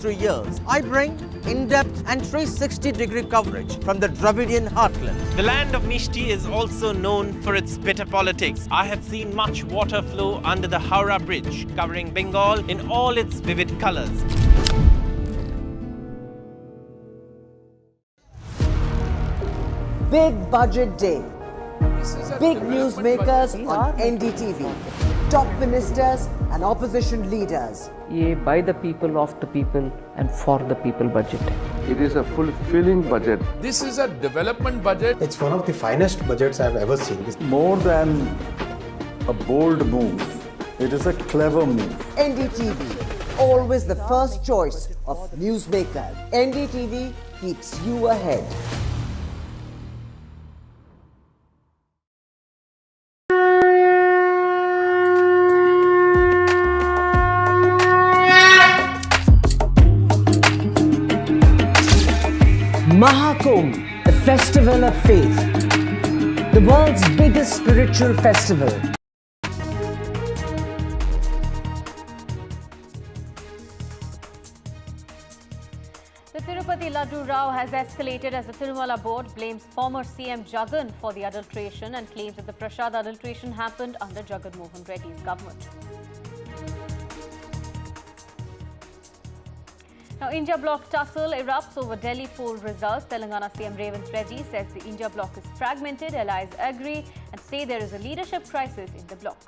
3 years, I bring in-depth and 360-degree coverage from the Dravidian heartland. The land of Mishti is also known for its bitter politics. I have seen much water flow under the Howrah Bridge, covering Bengal in all its vivid colors. Big budget day. Big newsmakers on NDTV. Top ministers and opposition leaders. ये by the people, of the people and for the people budget. It is a fulfilling budget. This is a development budget. It's one of the finest budgets I've ever seen. More than a bold move, it is a clever move. NDTV, always the first choice of newsmakers. NDTV keeps you ahead. Mahakumbh, the festival of faith, the world's biggest spiritual festival. The Tirupati Laddu Row has escalated as the Tirumala board blames former CM Jagan for the adulteration and claims that the Prasad adulteration happened under Jagan Mohan Reddy's government. Now, India bloc tussle erupts over Delhi poll results. Telangana CM Revanth Reddy says the India bloc is fragmented. Allies agree and say there is a leadership crisis in the bloc.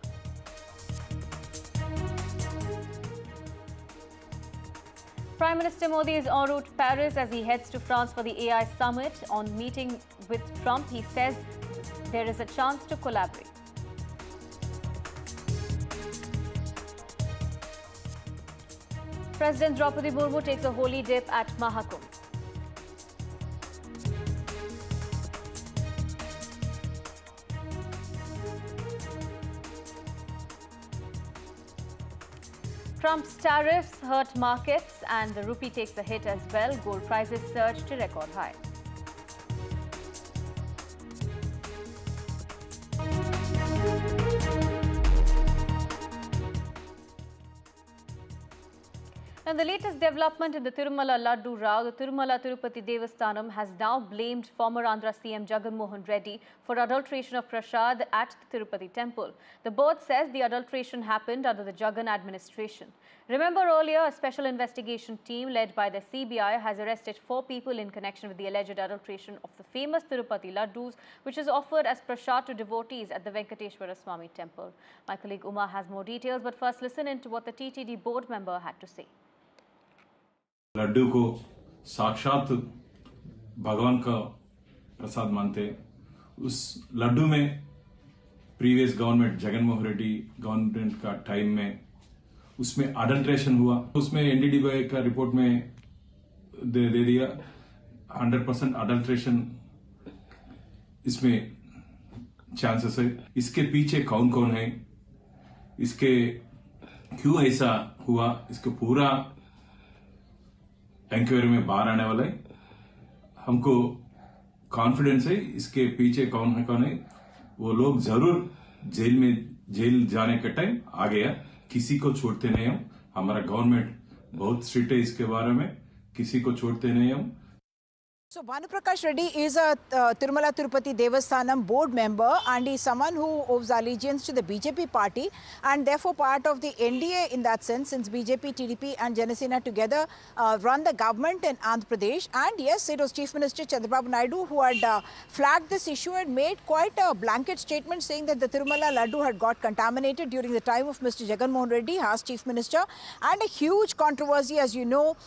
Prime Minister Modi is en route to Paris as he heads to France for the AI summit. On meeting with Trump, he says there is a chance to collaborate. President Draupadi Murmu takes a holy dip at Mahakumbh. Trump's tariffs hurt markets and the rupee takes a hit as well. Gold prices surge to record high. And the latest development in the Tirumala Laddu Row, the Tirumala Tirupati Devasthanam has now blamed former Andhra CM Jagan Mohan Reddy for adulteration of Prasad at the Tirupati temple. The board says the adulteration happened under the Jagan administration. Remember earlier, a special investigation team led by the CBI has arrested 4 people in connection with the alleged adulteration of the famous Tirupati Laddus, which is offered as Prasad to devotees at the Venkateshwara Swami temple. My colleague Uma has more details, but first listen into what the TTD board member had to say. Laddu को साक्षात भगवान का प्रसाद मानते उस लड्डू में previous government Jagan Mohan Reddy government का time में उसमें अडल्ट्रेशन हुआ उसमें एनडीटीवी का रिपोर्ट में दे दिया 100% अडल्ट्रेशन इसमें चांसेस है इसके पीछे कौन कौन है इसके क्यों ऐसा हुआ इसके पूरा इंक्वायरी में बाहर आने वाला है हमको कॉन्फिडेंस है इसके पीछे कौन है वो लोग जरूर जेल जाने का टाइम आ गया किसी को छोड़ते नहीं हम हमारा गवर्नमेंट बहुत स्ट्रिक्ट है इसके बारे में किसी को छोड़ते नहीं हम So, Bhanuprakash Reddy is a Tirumala Tirupati Devasthanam board member and he is someone who owes allegiance to the BJP party and therefore part of the NDA in that sense since BJP, TDP and Janasena together run the government in Andhra Pradesh. And yes, it was Chief Minister Chandrababu Naidu who had flagged this issue and made quite a blanket statement saying that the Tirumala Laddu had got contaminated during the time of Mr. Jagan Mohan Reddy as Chief Minister, and a huge controversy, as you know,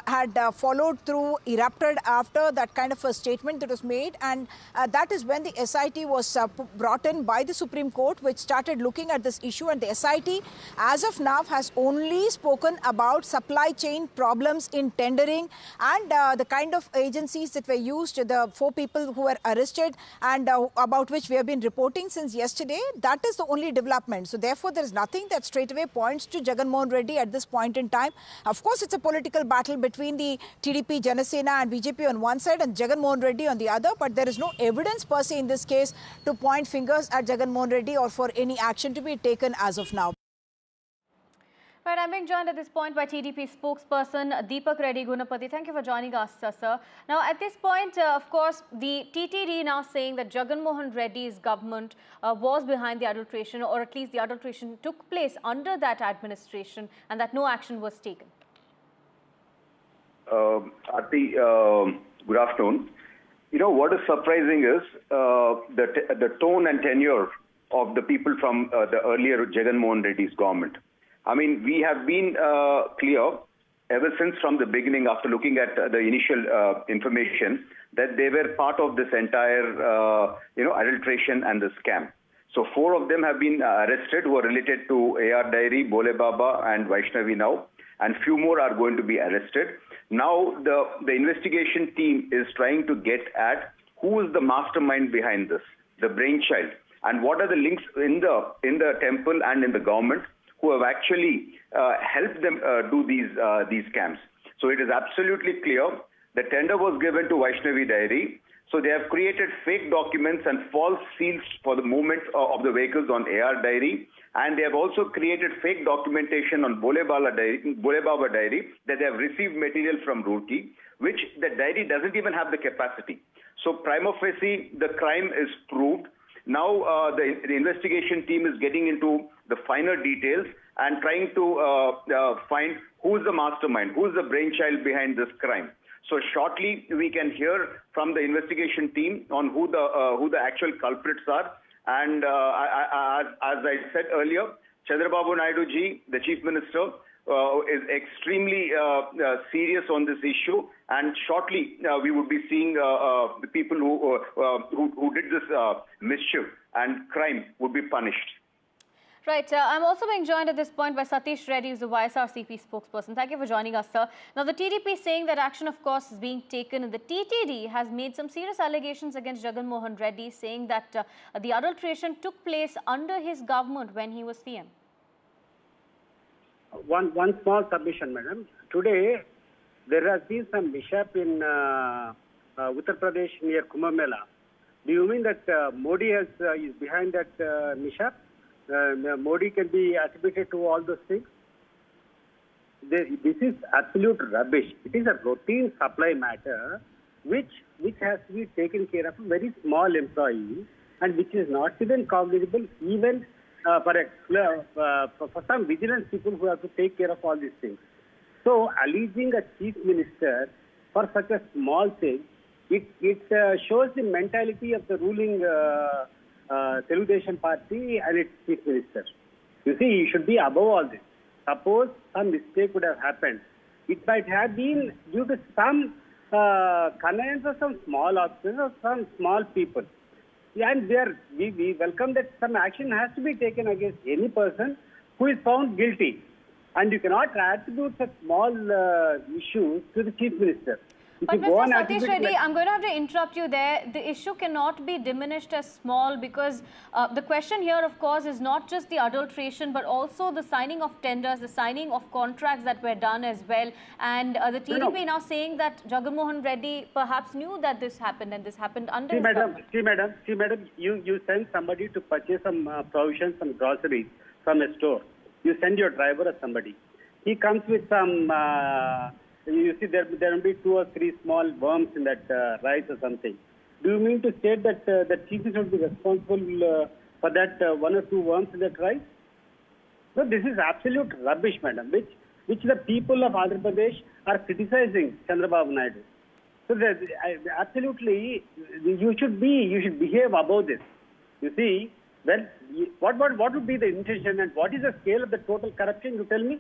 had followed through, erupted after that kind of a statement that was made, and that is when the SIT was brought in by the Supreme Court, which started looking at this issue. And the SIT as of now has only spoken about supply chain problems in tendering and the kind of agencies that were used, the 4 people who were arrested and about which we have been reporting since yesterday. That is the only development. So therefore there is nothing that straight away points to Jagan Mohan Reddy at this point in time. Of course, it's a political battle between the TDP, Janasena and BJP on one side and Jagan Mohan Reddy on the other, but there is no evidence per se in this case to point fingers at Jagan Mohan Reddy or for any action to be taken as of now. Right, I'm being joined at this point by TDP spokesperson Deepak Reddy Gunapati. Thank you for joining us, sir. Now, at this point, of course, the TTD now saying that Jagan Mohan Reddy's government was behind the adulteration, or at least the adulteration took place under that administration, and that no action was taken. Aarti, good afternoon. You know, what is surprising is the tone and tenure of the people from the earlier Jagan Mohan Reddy's government. I mean, we have been clear ever since from the beginning, after looking at the initial information, that they were part of this entire, adulteration and the scam. So 4 of them have been arrested who are related to AR Diary, Bole Baba and Vaishnavi now, and few more are going to be arrested. Now the investigation team is trying to get at who is the mastermind behind this, the brainchild, and what are the links in the temple and in the government who have actually helped them do these scams. So it is absolutely clear the tender was given to Vaishnavi Diary. So they have created fake documents and false seals for the movement of the vehicles on AR Diary. And they have also created fake documentation on Bole Baba Diary that they have received material from Roorkee, which the diary doesn't even have the capacity. So prima facie, the crime is proved. Now the investigation team is getting into the finer details and trying to find who's the mastermind, who's the brainchild behind this crime. So shortly we can hear from the investigation team on who the actual culprits are. And as I said earlier, Chandrababu Naidu ji, the Chief Minister, is extremely serious on this issue, and shortly we would be seeing the people who did this mischief and crime would be punished. Right. I'm also being joined at this point by Satish Reddy, who's the YSRCP spokesperson. Thank you for joining us, sir. Now, the TDP is saying that action, of course, is being taken, and the TTD has made some serious allegations against Jagan Mohan Reddy, saying that the adulteration took place under his government when he was CM. One small submission, madam. Today, there has been some mishap in Uttar Pradesh near Kumbh Mela. Do you mean that Modi is behind that mishap? Modi can be attributed to all those things? This is absolute rubbish. It is a routine supply matter which has to be taken care of a very small employee, and which is not even cognizable even for some vigilance people who have to take care of all these things. So alleging a chief minister for such a small thing, it shows the mentality of the ruling Telugu Party and its chief minister. You see, he should be above all this. Suppose some mistake would have happened, it might have been due to some connivance of some small officers or some small people. And we welcome that some action has to be taken against any person who is found guilty. And you cannot attribute such small issues to the chief minister. But Mr. Satish Reddy, I'm going to have to interrupt you there. The issue cannot be diminished as small, because the question here, of course, is not just the adulteration, but also the signing of tenders, the signing of contracts that were done as well. And the TDP now saying that Jagan Mohan Reddy perhaps knew that this happened, and this happened under his government. See, madam, you send somebody to purchase some provisions, some groceries from a store. You send your driver or somebody. He comes with some... you see, there will be 2 or 3 small worms in that rice or something. Do you mean to state that the chief minister will be responsible for that 1 or 2 worms in that rice? No, this is absolute rubbish, madam, which the people of Andhra Pradesh are criticizing Chandrababu Naidu. So absolutely, you should behave above this. You see, well, what would be the intention and what is the scale of the total corruption? You tell me.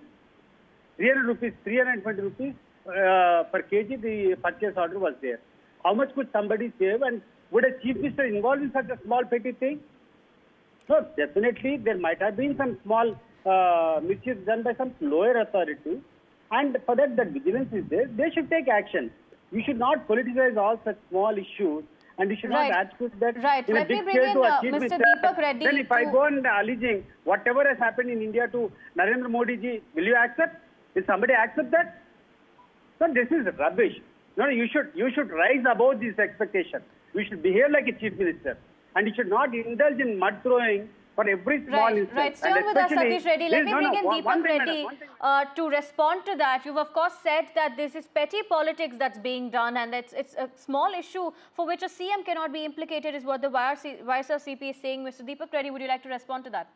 300 rupees, 320 rupees. Per kg, the purchase order was there. How much could somebody save, and would a chief minister involved in such a small petty thing? No, definitely there might have been some small mischief done by some lower authority, and for that the vigilance is there. They should take action. You should not politicize all such small issues, and you should not attribute that in a big scale to a chief minister. Deepak Reddy. Then if I go on alleging whatever has happened in India to Narendra Modi ji, will you accept? Will somebody accept that? No, this is rubbish. No, you should rise above this expectation. You should behave like a chief minister, and you should not indulge in mud throwing for every small instance. Right. Stay on with us, Satish Reddy. Let me bring in Deepak Reddy to respond to that. You've of course said that this is petty politics that's being done, and it's a small issue for which a CM cannot be implicated, is what the YSRCP is saying. Mr. Deepak Reddy, would you like to respond to that?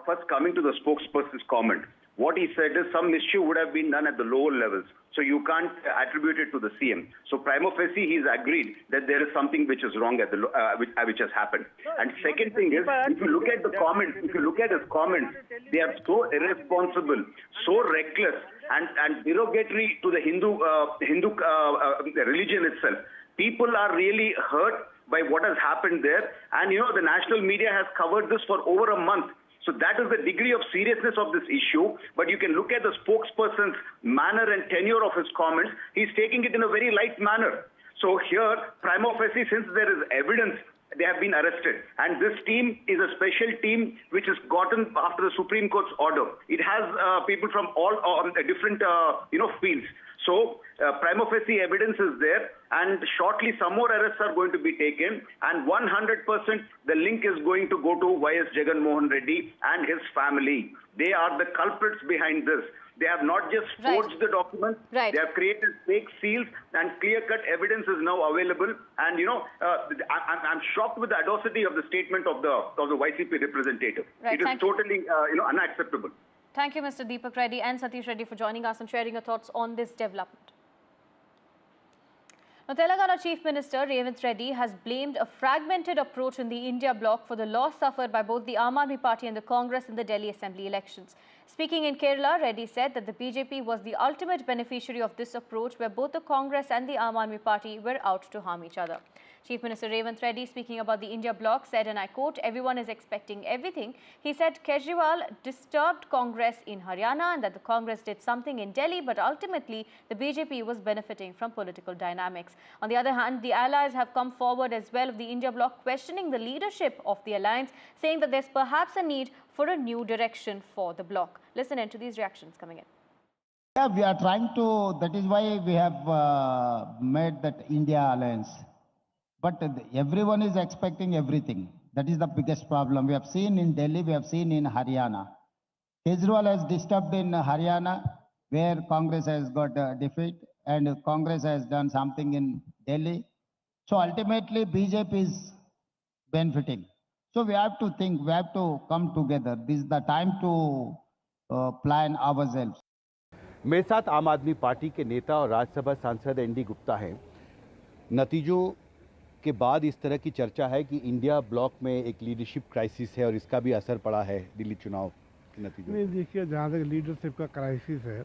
First, coming to the spokesperson's comment, what he said is some issue would have been done at the lower levels, so you can't attribute it to the CM. So prima facie, he's agreed that there is something which is wrong at the which has happened. And second thing is, if you look at the comments, if you look at his comments, they are so irresponsible, so reckless, and derogatory to the Hindu religion itself. People are really hurt by what has happened there, and the national media has covered this for over a month. So that is the degree of seriousness of this issue. But you can look at the spokesperson's manner and tenure of his comments. He's taking it in a very light manner. So here, prima facie, since there is evidence, they have been arrested. And this team is a special team which is gotten after the Supreme Court's order. It has people from all different fields. So prima facie evidence is there, and shortly some more arrests are going to be taken, and 100% the link is going to go to YS Jagan Mohan Reddy and his family. They are the culprits behind this. They have not just forged the documents, they have created fake seals, and clear-cut evidence is now available. And I'm shocked with the audacity of the statement of the YCP representative. It is totally unacceptable. Thank you, Mr. Deepak Reddy and Satish Reddy, for joining us and sharing your thoughts on this development. Now, Telangana Chief Minister Revant Reddy has blamed a fragmented approach in the India bloc for the loss suffered by both the Aam Aadmi Party and the Congress in the Delhi Assembly elections. Speaking in Kerala, Reddy said that the BJP was the ultimate beneficiary of this approach, where both the Congress and the Aam Aadmi Party were out to harm each other. Chief Minister Revant Reddy, speaking about the India bloc, said, and I quote, "Everyone is expecting everything." He said Kejriwal disturbed Congress in Haryana and that the Congress did something in Delhi, but ultimately the BJP was benefiting from political dynamics. On the other hand, the allies have come forward as well of the India bloc, questioning the leadership of the alliance, saying that there's perhaps a need for a new direction for the bloc. Listen in to these reactions coming in. Yeah, we are trying to, that is why we have made that India alliance. But everyone is expecting everything. That is the biggest problem. We have seen in Delhi, we have seen in Haryana. Kejriwal has disturbed in Haryana, where Congress has got defeat, and Congress has done something in Delhi. So ultimately, BJP is benefiting. So we have to think, we have to come together. This is the time to plan ourselves. मेरे साथ आम आदमी party के नेता और राज्यसभा सांसद ND Gupta हैं। नतीजों के बाद इस तरह की चर्चा है कि इंडिया ब्लॉक में एक लीडरशिप क्राइसिस है और इसका भी असर पड़ा है दिल्ली चुनाव के नतीजों। नहीं, देखिए, जहाँ तक लीडरशिप का क्राइसिस है,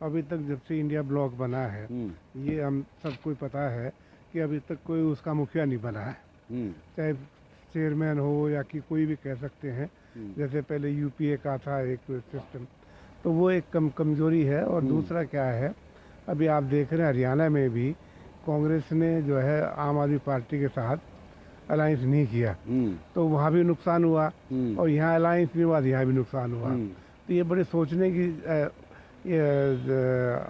अभी तक जब से इंडिया ब्लॉक बना है, ये हम सबको पता है कि अभी तक कोई उसका मुखिया नहीं बना है, चाहे चेयरमैन हो या कि कोई भी कह सकते हैं। जैसे पहले यूपीए का था एक सिस्टम, तो वो एक कमजोरी है। और दूसरा क्या है, अभी आप देख रहे हैं हरियाणा में भी कांग्रेस ने जो है आम आदमी पार्टी के साथ अलायंस नहीं किया, तो वहाँ भी नुकसान हुआ, और यहाँ अलायंस नहीं हुआ, यहाँ भी नुकसान हुआ। तो ये बड़े सोचने की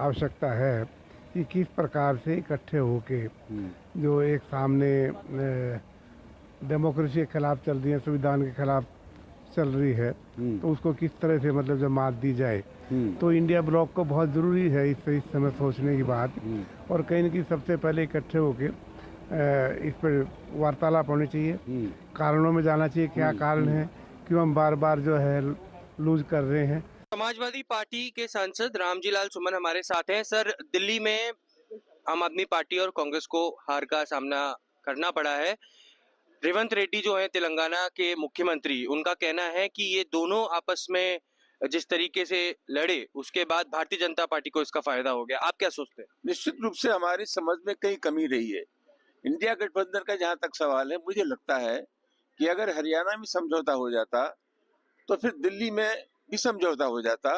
आवश्यकता है कि किस प्रकार से इकट्ठे होके जो एक सामने डेमोक्रेसी के खिलाफ चल रही है, संविधान के खिलाफ चल रही है, तो उसको किस तरह से मतलब जब मात दी जाए। तो इंडिया ब्लॉक को बहुत ज़रूरी है इस समय सोचने की बात, और कहीं न कहीं सबसे पहले इकट्ठे होके इस पर वार्तालाप होनी चाहिए, कारणों में जाना चाहिए, क्या कारण है, क्यों हम बार बार जो है लूज कर रहे हैं। समाजवादी पार्टी के सांसद रामजी लाल सुमन हमारे साथ हैं। सर, दिल्ली में आम आदमी पार्टी और कांग्रेस को हार का सामना करना पड़ा है। रेवंत रेड्डी जो है तेलंगाना के मुख्यमंत्री, उनका कहना है कि ये दोनों आपस में जिस तरीके से लड़े, उसके बाद भारतीय जनता पार्टी को इसका फायदा हो गया। आप क्या सोचते हैं? निश्चित रूप से हमारी समझ में कई कमी रही है। इंडिया गठबंधन का जहां तक सवाल है, मुझे लगता है कि अगर हरियाणा में समझौता हो जाता तो फिर दिल्ली में भी समझौता हो जाता,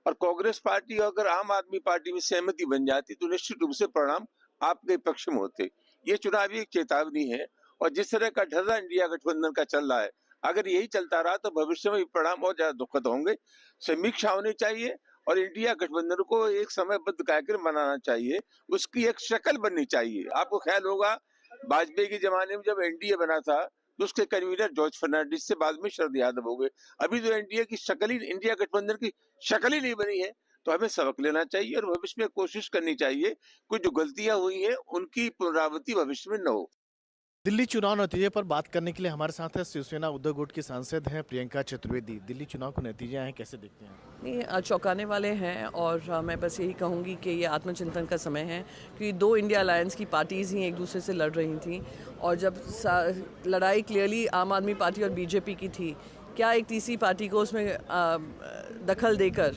और कांग्रेस पार्टी और अगर आम आदमी पार्टी में सहमति बन जाती तो निश्चित रूप से परिणाम आपके पक्ष में होते। ये चुनावी एक चेतावनी है, और जिस तरह का ढर्रा इंडिया गठबंधन का चल रहा है, अगर यही चलता रहा तो भविष्य में परिणाम और ज्यादा दुखद होंगे। समीक्षा होनी चाहिए और इंडिया गठबंधन को एक समयबद्ध कार्यक्रम बनाना चाहिए, उसकी एक शक्ल बननी चाहिए। आपको ख्याल होगा वाजपेयी के जमाने में जब एनडीए बना था तो उसके कन्वीनर जॉर्ज फर्नांडिस से बाद में शरद यादव हो गए। अभी तो एनडीए की शक्ल ही, इंडिया गठबंधन की शक्ल ही नहीं बनी है। तो हमें सबक लेना चाहिए और भविष्य में कोशिश करनी चाहिए कुछ जो गलतियां हुई हैं उनकी पुनरावृत्ति भविष्य में न हो। दिल्ली चुनाव नतीजे पर बात करने के लिए हमारे साथ है शिवसेना उद्धव गुट की सांसद हैं प्रियंका चतुर्वेदी। दिल्ली चुनाव के नतीजे हैं, कैसे देखते हैं? नहीं, चौंकाने वाले हैं और मैं बस यही कहूँगी कि ये आत्मचिंतन का समय है कि दो इंडिया अलायंस की पार्टीज़ ही एक दूसरे से लड़ रही थी और जब लड़ाई क्लियरली आम आदमी पार्टी और बीजेपी की थी, क्या एक तीसरी पार्टी को उसमें दखल देकर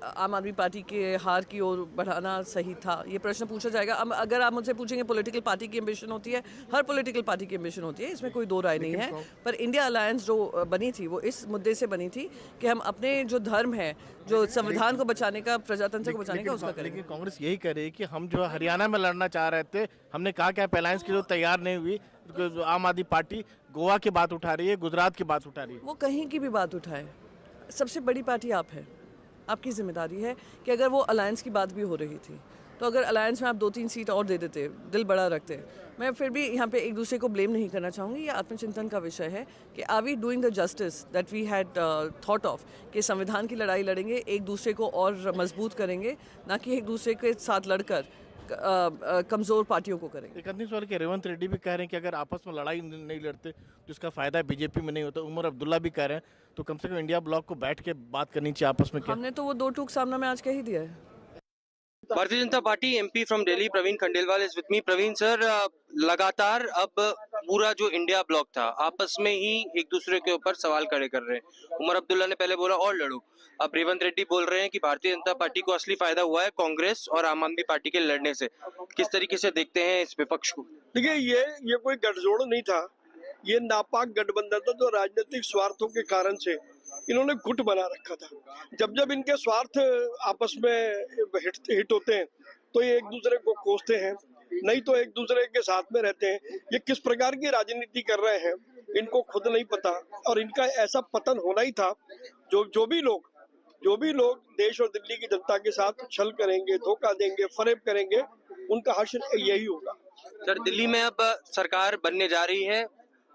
आम आदमी पार्टी के हार की ओर बढ़ाना सही था? ये प्रश्न पूछा जाएगा। अब अगर आप मुझसे पूछेंगे पॉलिटिकल पार्टी की एम्बिशन होती है, हर पॉलिटिकल पार्टी की एम्बिशन होती है, इसमें कोई दो राय नहीं है। पर इंडिया अलायंस जो बनी थी वो इस मुद्दे से बनी थी कि हम अपने जो धर्म है, जो संविधान को बचाने का, प्रजातंत्र को बचाने का, उसका करेंगे। लेकिन कांग्रेस यही कह रही है कि हम जो हरियाणा में लड़ना चाह रहे थे, हमने कहा कि आप अलायंस की जो तैयार नहीं हुई। आम आदमी पार्टी गोवा की बात उठा रही है, गुजरात की बात उठा रही है। वो कहीं की भी बात उठाए, सबसे बड़ी पार्टी आप है, आपकी जिम्मेदारी है कि अगर वो अलायंस की बात भी हो रही थी तो अगर अलायंस में आप 2-3 सीट और दे देते, दिल बड़ा रखते। मैं फिर भी यहाँ पे एक दूसरे को ब्लेम नहीं करना चाहूँगी। ये आत्मचिंतन का विषय है कि are we doing the justice that we had thought of, कि संविधान की लड़ाई लड़ेंगे, एक दूसरे को और मजबूत करेंगे, ना कि एक दूसरे के साथ लड़कर कमज़ोर पार्टियों को करेंगे। एक अंतिम सवाल कि रेवंत रेड्डी भी कह रहे हैं कि अगर आपस में लड़ाई नहीं लड़ते तो इसका फायदा बीजेपी में नहीं होता। उमर अब्दुल्ला भी कह रहे हैं तो कम से कम इंडिया ब्लॉक को बैठ के बात करनी चाहिए आपस में। क्या हमने तो वो दो टूक सामना में आज कह ही दिया है। Bharatiya Janata Party MP from Delhi Praveen Khandelwal is with me. Praveen sir, लगातार अब पूरा जो इंडिया ब्लॉक था आपस में ही एक दूसरे के ऊपर सवाल खड़े कर रहे हैं। उमर अब्दुल्ला ने पहले बोला और लड़ो, अब रेवंत रेड्डी बोल रहे हैं कि भारतीय जनता पार्टी को असली फायदा हुआ है कांग्रेस और आम आदमी पार्टी के लड़ने से। किस तरीके से देखते हैं इस विपक्ष को? देखिए, ये कोई गठजोड़ नहीं था, ये नापाक गठबंधन था जो राजनीतिक स्वार्थों के कारण से इन्होंने गुट बना रखा था। जब जब इनके स्वार्थ आपस में हिट होते हैं तो ये एक दूसरे को कोसते हैं, नहीं तो एक दूसरे के साथ में रहते हैं। ये किस प्रकार की राजनीति कर रहे हैं इनको खुद नहीं पता और इनका ऐसा पतन होना ही था। जो भी लोग देश और दिल्ली की जनता के साथ छल करेंगे, धोखा देंगे, फरेब करेंगे, उनका हश्र यही होगा। सर, दिल्ली में अब सरकार बनने जा रही है,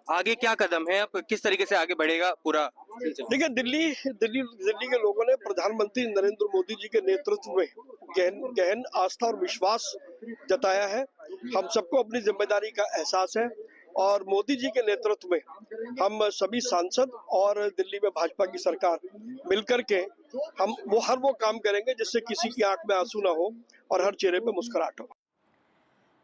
आगे क्या कदम है, अब किस तरीके से आगे बढ़ेगा पूरा? देखिए, दिल्ली के लोगों ने प्रधानमंत्री नरेंद्र मोदी जी के नेतृत्व में गहन आस्था और विश्वास जताया है। हम सबको अपनी जिम्मेदारी का एहसास है और मोदी जी के नेतृत्व में हम सभी सांसद और दिल्ली में भाजपा की सरकार मिलकर के हम हर वो काम करेंगे जिससे किसी की आंख में आंसू ना हो और हर चेहरे पे मुस्कुराहट हो।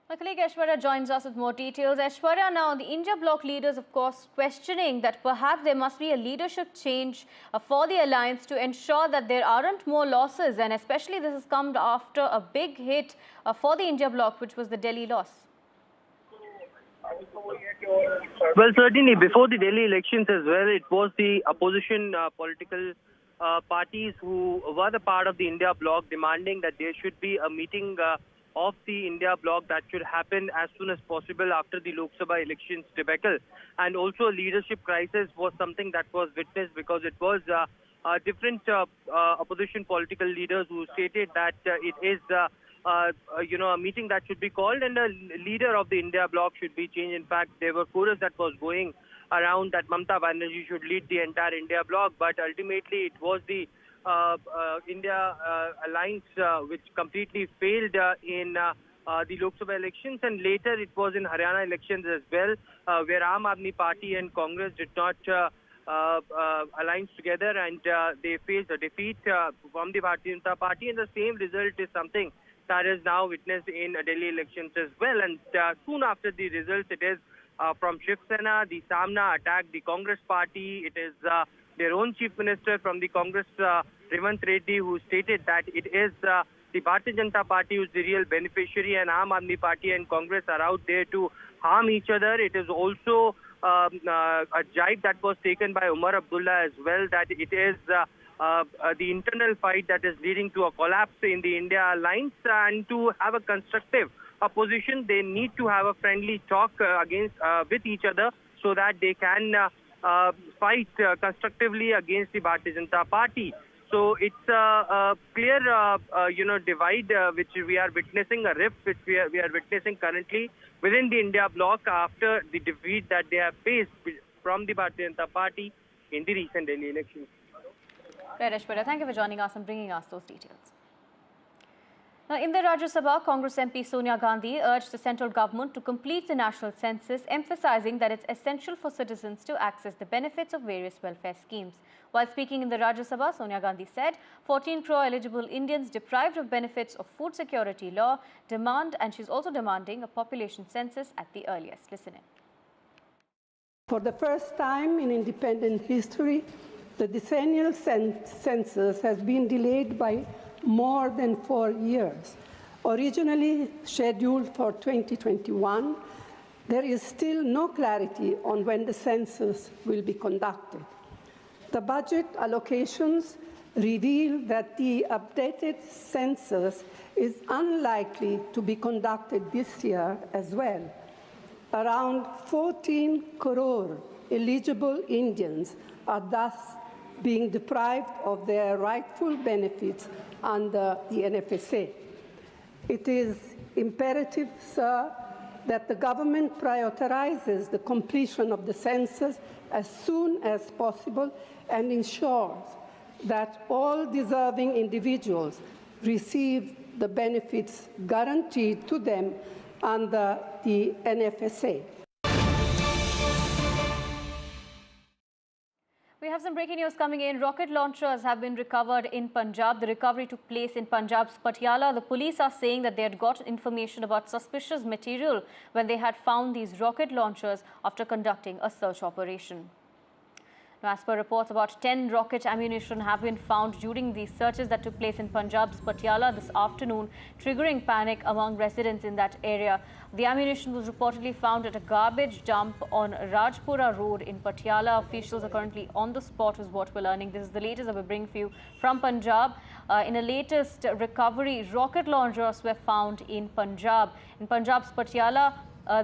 My colleague Aishwarya joins us with more details. Aishwarya, now the India bloc leaders, of course, questioning that perhaps there must be a leadership change for the alliance to ensure that there aren't more losses, and especially this has come after a big hit for the India bloc, which was the Delhi loss. Well, certainly before the Delhi elections as well, it was the opposition political parties who were the part of the India bloc demanding that there should be a meeting of the India bloc that should happen as soon as possible after the Lok Sabha elections debacle. And also a leadership crisis was something that was witnessed because it was different opposition political leaders who stated that it is a meeting that should be called and a leader of the India bloc should be changed. In fact, there were chorus that was going around that Mamata Banerjee should lead the entire India bloc, but ultimately it was the India alliance which completely failed in the Lok Sabha elections, and later it was in Haryana elections as well, where Aam Aadmi Party and Congress did not align together and they faced a defeat from the Bharatiya Janata Party, and the same result is something that is now witnessed in Delhi elections as well. And soon after the results, it is from Shiv Sena, the Samna attacked the Congress party. It is their own chief minister from the Congress, Revant Reddy, who stated that it is the Bharatiya Janata Party who is the real beneficiary, and Aam Aadmi Party and Congress are out there to harm each other. It is also a jibe that was taken by Umar Abdullah as well, that it is the internal fight that is leading to a collapse in the India alliance, and to have a constructive opposition, they need to have a friendly talk with each other so that they can fight constructively against the Bharatiya Janata Party. So it's a clear, divide which we are witnessing, a rift which we are witnessing currently within the India bloc after the defeat that they have faced from the Bharatiya Janata Party in the recent Delhi elections. Right, Ashwara, thank you for joining us and bringing us those details. Now, in the Rajya Sabha, Congress MP Sonia Gandhi urged the central government to complete the national census, emphasizing that it's essential for citizens to access the benefits of various welfare schemes. While speaking in the Rajya Sabha, Sonia Gandhi said 14 crore eligible Indians deprived of benefits of food security law and she's also demanding a population census at the earliest. Listen in. For the first time in independent history, the decennial census has been delayed by more than 4 years. Originally scheduled for 2021, there is still no clarity on when the census will be conducted. The budget allocations reveal that the updated census is unlikely to be conducted this year as well. Around 14 crore eligible Indians are thus being deprived of their rightful benefits under the NFSA. It is imperative, sir, that the government prioritizes the completion of the census as soon as possible and ensures that all deserving individuals receive the benefits guaranteed to them under the NFSA. We have some breaking news coming in. Rocket launchers have been recovered in Punjab. The recovery took place in Punjab's Patiala. The police are saying that they had got information about suspicious material when they had found these rocket launchers after conducting a search operation. Now, as per reports, about 10 rocket ammunition have been found during the searches that took place in Punjab's Patiala this afternoon, triggering panic among residents in that area. The ammunition was reportedly found at a garbage dump on Rajpura Road in Patiala. Officials are currently on the spot, is what we're learning. This is the latest that we bring for you from Punjab. In a latest recovery, rocket launchers were found in Punjab. In Punjab's Patiala,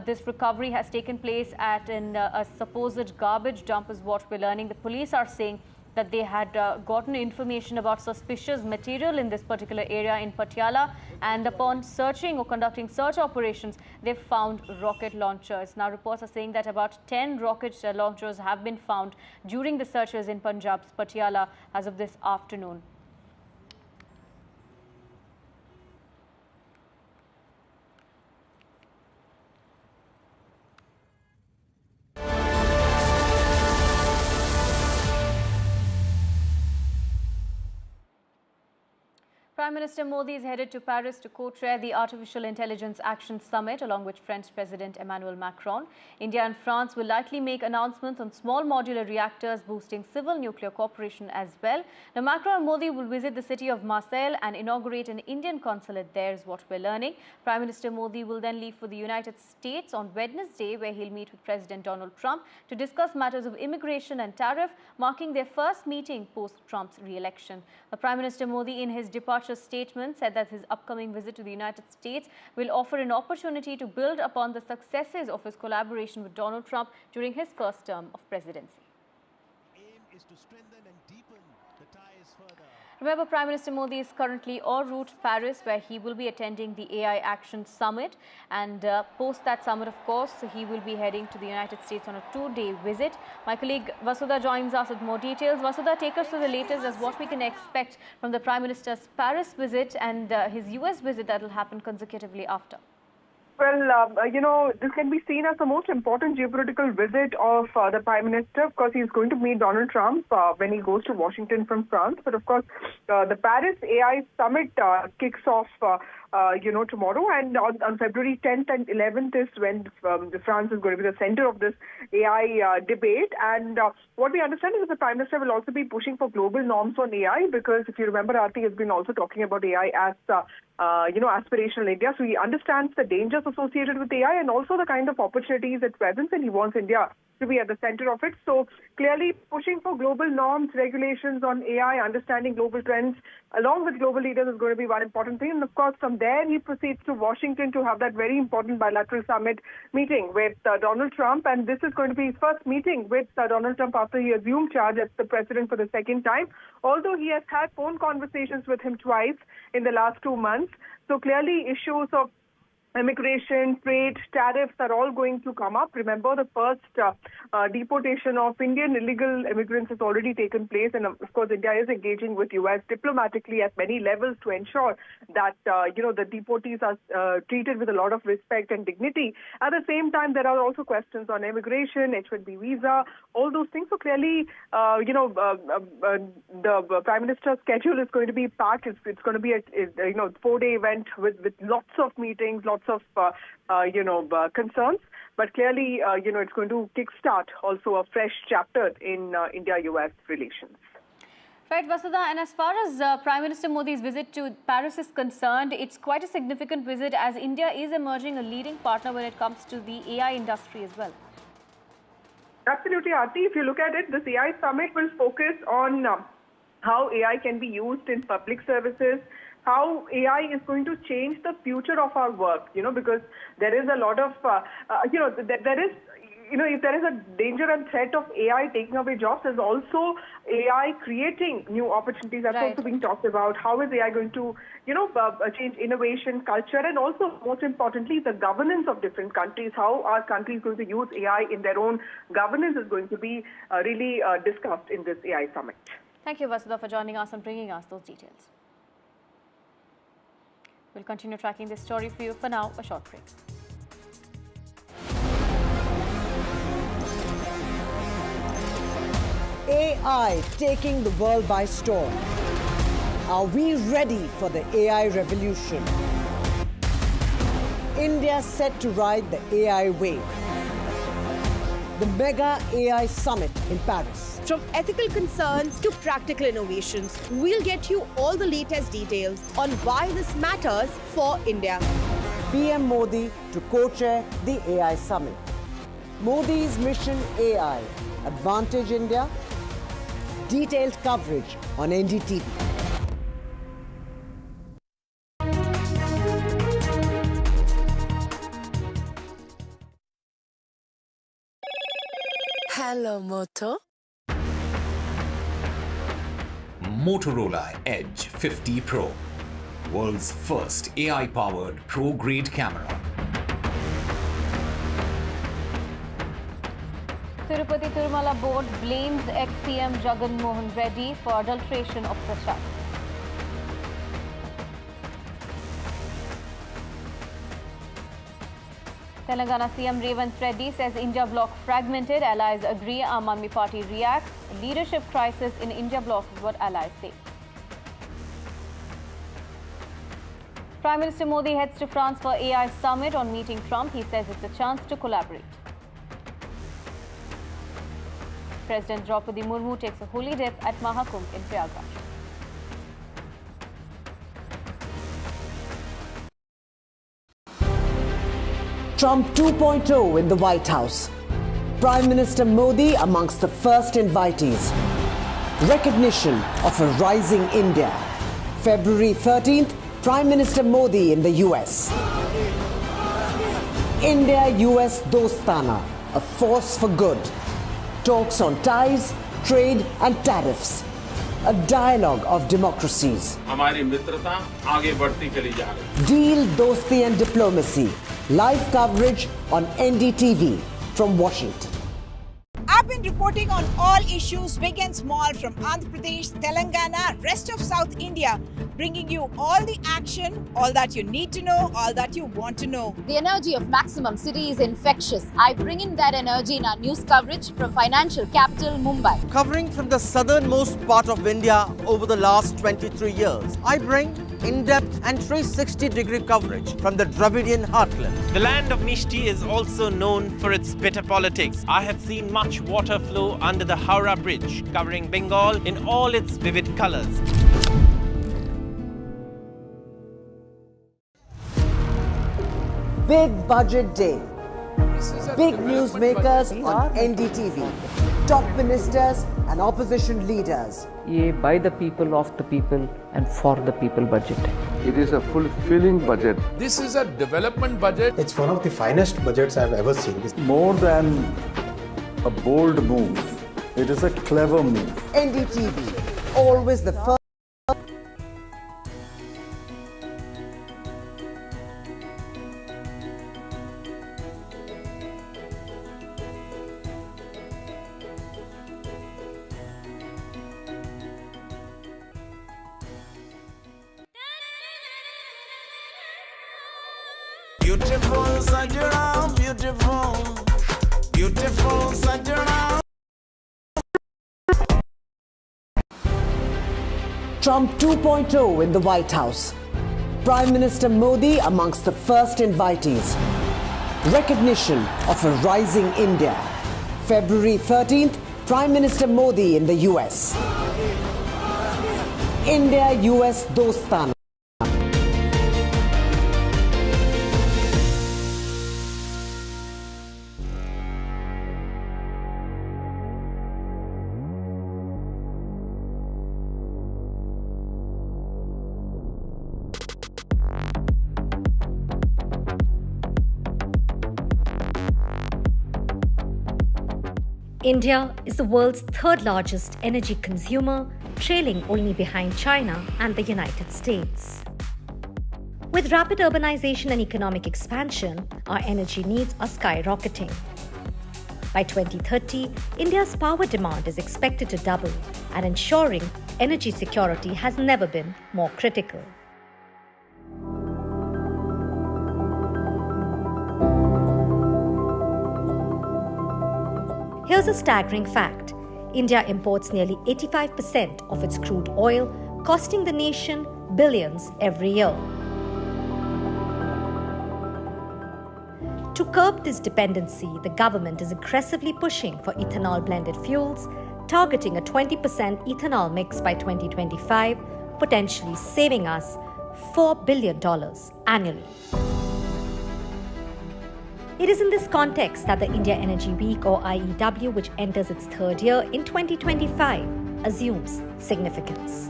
this recovery has taken place at a supposed garbage dump, is what we're learning. The police are saying that they had gotten information about suspicious material in this particular area in Patiala, and upon searching or conducting search operations, they found rocket launchers. Now, reports are saying that about 10 rocket launchers have been found during the searches in Punjab's Patiala as of this afternoon. Prime Minister Modi is headed to Paris to co-chair the Artificial Intelligence Action Summit along with French President Emmanuel Macron. India and France will likely make announcements on small modular reactors boosting civil nuclear cooperation as well. Now, Macron and Modi will visit the city of Marseille and inaugurate an Indian consulate there, is what we're learning. Prime Minister Modi will then leave for the United States on Wednesday, where he'll meet with President Donald Trump to discuss matters of immigration and tariff, marking their first meeting post-Trump's re-election. Prime Minister Modi, in his departure statement, said that his upcoming visit to the United States will offer an opportunity to build upon the successes of his collaboration with Donald Trump during his first term of presidency. Remember, Prime Minister Modi is currently en route to Paris, where he will be attending the AI Action Summit. And post that summit, of course, he will be heading to the United States on a 2-day visit. My colleague Vasudha joins us with more details. Vasudha, take us through the latest as what we can expect from the Prime Minister's Paris visit and his US visit that will happen consecutively after. Well, this can be seen as the most important geopolitical visit of the Prime Minister. Of course, he's going to meet Donald Trump when he goes to Washington from France. But of course, the Paris AI Summit kicks off, tomorrow. And on February 10th and 11th is when France is going to be the center of this AI debate. And what we understand is that the Prime Minister will also be pushing for global norms on AI, because if you remember, Aarti has been also talking about AI as aspirational India. So he understands the dangers associated with AI and also the kind of opportunities it presents, and he wants India to be at the center of it. So clearly pushing for global norms, regulations on AI, understanding global trends, along with global leaders is going to be one important thing. And of course, from there, he proceeds to Washington to have that very important bilateral summit meeting with Donald Trump. And this is going to be his first meeting with Donald Trump after he assumed charge as the president for the second time, although he has had phone conversations with him twice in the last 2 months. So clearly issues of immigration, trade, tariffs are all going to come up. Remember, the first deportation of Indian illegal immigrants has already taken place. And of course, India is engaging with U.S. diplomatically at many levels to ensure that, the deportees are treated with a lot of respect and dignity. At the same time, there are also questions on immigration, H-1B visa, all those things. So clearly, the Prime Minister's schedule is going to be packed. It's going to be a 4-day event with lots of meetings, lots of concerns, but clearly it's going to kickstart also a fresh chapter in India-US relations. Right, Vasudha, and as far as Prime Minister Modi's visit to Paris is concerned, it's quite a significant visit as India is emerging a leading partner when it comes to the AI industry as well. Absolutely, Aarti. If you look at it, this AI summit will focus on how AI can be used in public services, how AI is going to change the future of our work, because there is a lot of, if there is a danger and threat of AI taking away jobs, there's also AI creating new opportunities. That's also being talked about. How is AI going to, change innovation, culture, and also, most importantly, the governance of different countries. How are countries going to use AI in their own governance is going to be really discussed in this AI summit. Thank you, Vasudha, for joining us and bringing us those details. We'll continue tracking this story for you. For now, a short break. AI taking the world by storm. Are we ready for the AI revolution? India set to ride the AI wave. The mega AI summit in Paris. From ethical concerns to practical innovations, we'll get you all the latest details on why this matters for India. PM Modi to co-chair the AI summit. Modi's mission AI, Advantage India. Detailed coverage on NDTV. Hello, Moto. Motorola Edge 50 Pro, world's first AI-powered pro-grade camera. Tirupati Tirumala board blames ex-CM Jagan Mohan Reddy for adulteration of prasad. Telangana CM Revanth Reddy says India bloc fragmented. Allies agree. Aam Aadmi Party reacts. Leadership crisis in India bloc is what allies say. Prime Minister Modi heads to France for AI summit. On meeting Trump, he says it's a chance to collaborate. President Draupadi Murmu takes a holy dip at Mahakumbh in Prayagraj. Trump 2.0 in the White House. Prime Minister Modi amongst the first invitees. Recognition of a rising India. February 13th, Prime Minister Modi in the US. India-US Dostana, a force for good. Talks on ties, trade and tariffs. A dialogue of democracies. हमारी मित्रता आगे बढ़ती चली जा रही है. Deal, Dosti and Diplomacy. Live coverage on NDTV from Washington. I've been reporting on all issues, big and small, from Andhra Pradesh, Telangana, rest of South India, bringing you all the action, all that you need to know, all that you want to know. The energy of Maximum City is infectious. I bring in that energy in our news coverage from financial capital Mumbai. Covering from the southernmost part of India over the last 23 years, I bring in-depth and 360-degree coverage from the Dravidian heartland. The land of Mishti is also known for its bitter politics. I have seen much water flow under the Howrah Bridge, covering Bengal in all its vivid colors. Big budget day. Big newsmakers on NDTV. Top ministers and opposition leaders. ये by the people, of the people and for the people budget. It is a fulfilling budget. This is a development budget. It's one of the finest budgets I've ever seen. More than a bold move, it is a clever move. NDTV, always the first. Beautiful Sajjana, beautiful, beautiful Sajjana. Trump 2.0 in the White House. Prime Minister Modi amongst the first invitees. Recognition of a rising India. February 13th, Prime Minister Modi in the US. India-US Dostana. India is the world's third largest energy consumer, trailing only behind China and the United States. With rapid urbanization and economic expansion, our energy needs are skyrocketing. By 2030, India's power demand is expected to double, and ensuring energy security has never been more critical. Here's a staggering fact. India imports nearly 85% of its crude oil, costing the nation billions every year. To curb this dependency, the government is aggressively pushing for ethanol-blended fuels, targeting a 20% ethanol mix by 2025, potentially saving us $4 billion annually. It is in this context that the India Energy Week, or IEW, which enters its third year in 2025, assumes significance.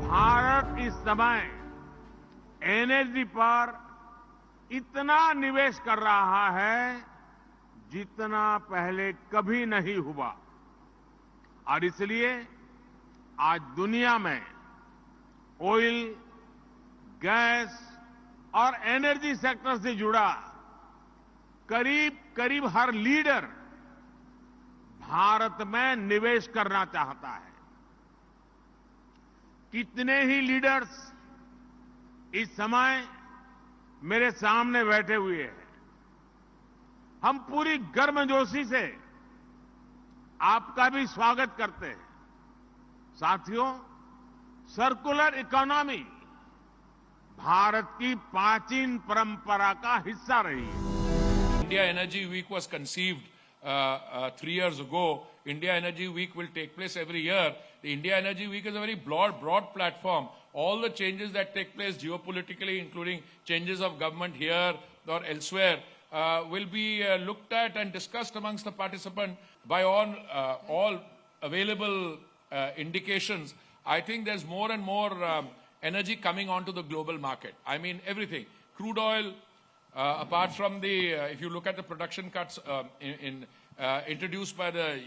Bharat इस समय energy पर इतना निवेश कर रहा है जितना पहले कभी नहीं हुआ, और इसलिए आज दुनिया में ऑयल, गैस और एनर्जी सेक्टर से जुड़ा करीब हर लीडर भारत में निवेश करना चाहता है। कितने ही लीडर्स इस समय मेरे सामने बैठे हुए हैं। हम पूरी गर्मजोशी से आपका भी स्वागत करते हैं। साथियों, सर्कुलर इकोनॉमी भारत की प्राचीन परंपरा का हिस्सा रही है। India Energy Week was conceived 3 years ago. India Energy Week will take place every year. The India Energy Week is a very broad platform. All the changes that take place geopolitically, including changes of government here or elsewhere, will be looked at and discussed amongst the participants by all available indications. I think there's more and more energy coming onto the global market. I mean, everything. Crude oil, apart from the, if you look at the production cuts introduced by the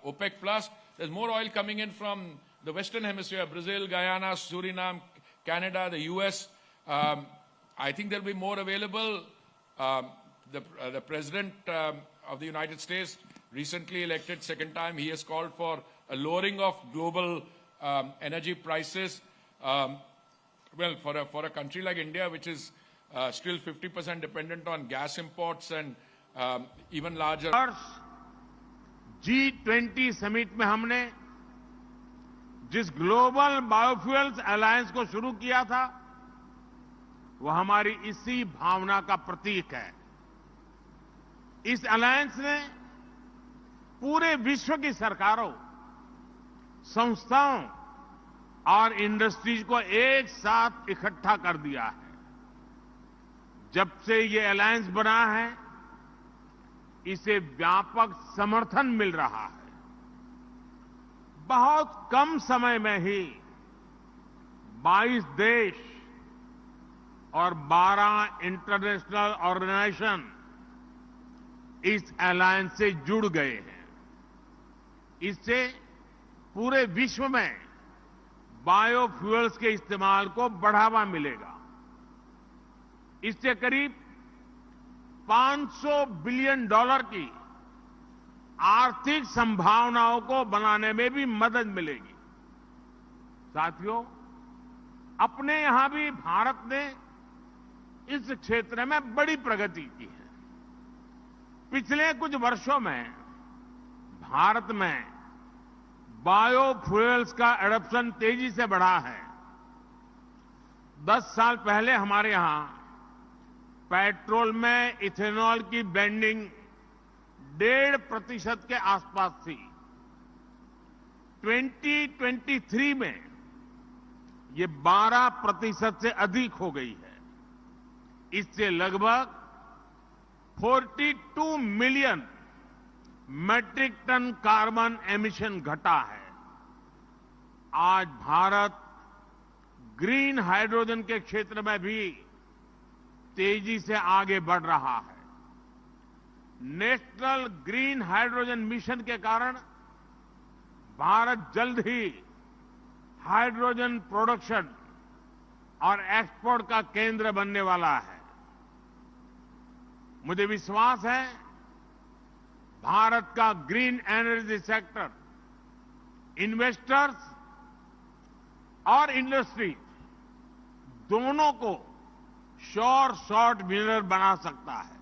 OPEC Plus, there's more oil coming in from the Western Hemisphere, Brazil, Guyana, Suriname, Canada, the US. I think there'll be more available. The President of the United States, recently elected second time, he has called for a lowering of global energy prices. Well, for a country like India, which is still 50% dependent on gas imports and even larger. G20 summit में हमने जिस global biofuels alliance को शुरू किया था, वो हमारी इसी भावना का प्रतीक है। इस अलायंस ने पूरे विश्व की सरकारों, संस्थाओं और इंडस्ट्रीज को एक साथ इकट्ठा कर दिया है। जब से ये अलायंस बना है, इसे व्यापक समर्थन मिल रहा है। बहुत कम समय में ही 22 देश और 12 इंटरनेशनल ऑर्गेनाइजेशन इस अलायंस से जुड़ गए हैं। इससे पूरे विश्व में बायोफ्यूल्स के इस्तेमाल को बढ़ावा मिलेगा। इससे करीब $500 बिलियन की आर्थिक संभावनाओं को बनाने में भी मदद मिलेगी। साथियों, अपने यहां भी भारत ने इस क्षेत्र में बड़ी प्रगति की है। पिछले कुछ वर्षों में भारत में बायोफ्यूल्स का एडॉप्शन तेजी से बढ़ा है। 10 साल पहले हमारे यहां पेट्रोल में इथेनॉल की ब्लेंडिंग 1.5% के आसपास थी। 2023 में ये 12% से अधिक हो गई है। इससे लगभग 42 million metric tonne carbon emission घटा है। आज भारत ग्रीन हाइड्रोजन के क्षेत्र में भी तेजी से आगे बढ़ रहा है। नेशनल ग्रीन हाइड्रोजन मिशन के कारण भारत जल्द ही हाइड्रोजन प्रोडक्शन और एक्सपोर्ट का केंद्र बनने वाला है। मुझे विश्वास है भारत का ग्रीन एनर्जी सेक्टर इन्वेस्टर्स और इंडस्ट्री दोनों को श्योर शॉर्ट विनर बना सकता है।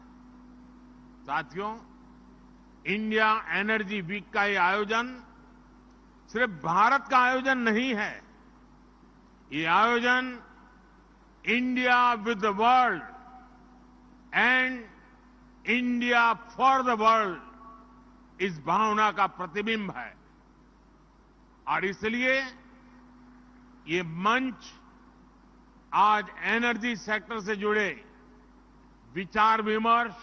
साथियों, इंडिया एनर्जी वीक का ये आयोजन सिर्फ भारत का आयोजन नहीं है। ये आयोजन India with the world and India for the world इस भावना का प्रतिबिंब है। और इसलिए ये मंच आज एनर्जी सेक्टर से जुड़े विचार विमर्श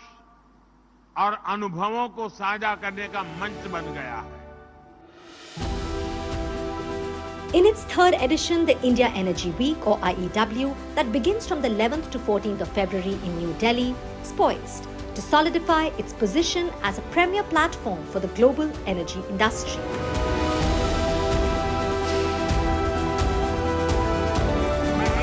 और अनुभवों को साझा करने का मंच बन गया है। In its third edition, the India Energy Week or IEW that begins from the 11th to 14th of February in New Delhi is poised to solidify its position as a premier platform for the global energy industry.